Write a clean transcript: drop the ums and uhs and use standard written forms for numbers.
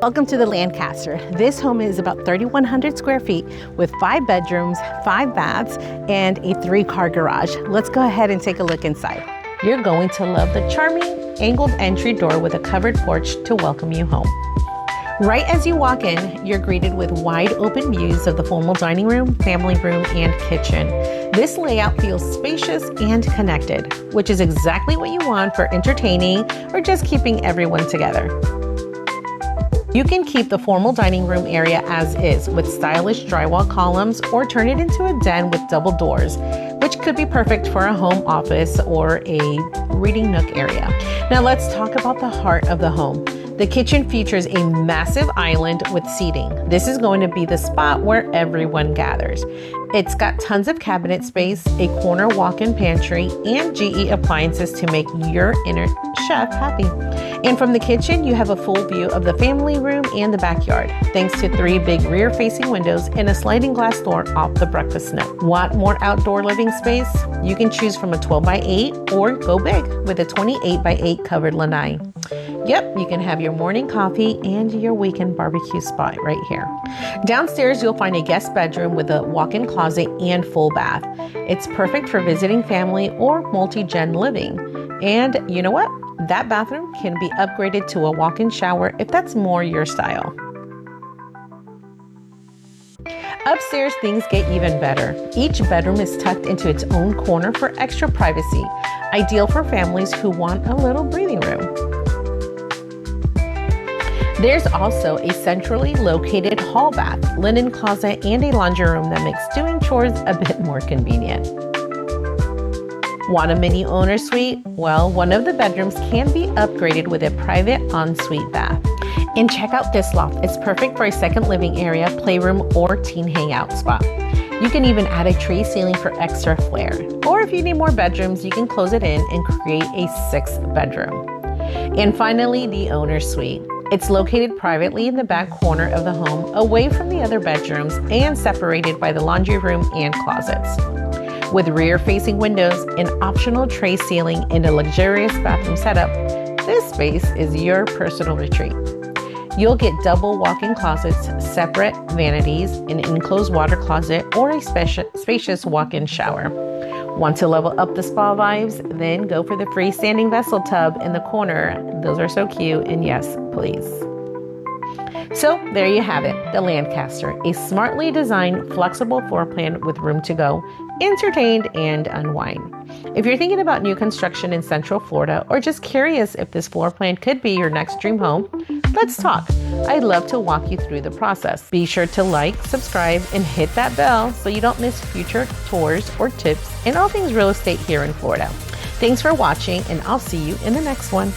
Welcome to the Lancaster. This home is about 3,100 square feet with 5 bedrooms, 5 baths, and a 3-car garage. Let's go ahead and take a look inside. You're going to love the charming angled entry door with a covered porch to welcome you home. Right as you walk in, you're greeted with wide open views of the formal dining room, family room, and kitchen. This layout feels spacious and connected, which is exactly what you want for entertaining or just keeping everyone together. You can keep the formal dining room area as is with stylish drywall columns or turn it into a den with double doors, which could be perfect for a home office or a reading nook area. Now let's talk about the heart of the home. The kitchen features a massive island with seating. This is going to be the spot where everyone gathers. It's got tons of cabinet space, a corner walk-in pantry, and GE appliances to make your inner chef happy. And from the kitchen, you have a full view of the family room and the backyard, thanks to 3 big rear-facing windows and a sliding glass door off the breakfast nook. Want more outdoor living space? You can choose from a 12x8 or go big with a 28x8 covered lanai. Yep, you can have your morning coffee and your weekend barbecue spot right here. Downstairs, you'll find a guest bedroom with a walk-in closet and full bath. It's perfect for visiting family or multi-gen living. And you know what? That bathroom can be upgraded to a walk-in shower if that's more your style. Upstairs, things get even better. Each bedroom is tucked into its own corner for extra privacy, ideal for families who want a little breathing room. There's also a centrally located hall bath, linen closet, and a laundry room that makes doing chores a bit more convenient. Want a mini owner suite? Well, one of the bedrooms can be upgraded with a private ensuite bath. And check out this loft. It's perfect for a second living area, playroom, or teen hangout spot. You can even add a tray ceiling for extra flair. Or if you need more bedrooms, you can close it in and create a 6th bedroom. And finally, the owner suite. It's located privately in the back corner of the home, away from the other bedrooms and separated by the laundry room and closets. With rear-facing windows, an optional tray ceiling, and a luxurious bathroom setup, this space is your personal retreat. You'll get double walk-in closets, separate vanities, an enclosed water closet, or a spacious walk-in shower. Want to level up the spa vibes? Then go for the freestanding vessel tub in the corner. Those are so cute, and yes, please. So there you have it, the Lancaster, a smartly designed, flexible floor plan with room to go, entertain, and unwind. If you're thinking about new construction in Central Florida or just curious if this floor plan could be your next dream home, let's talk. I'd love to walk you through the process. Be sure to like, subscribe, and hit that bell so you don't miss future tours or tips and all things real estate here in Florida. Thanks for watching, and I'll see you in the next one.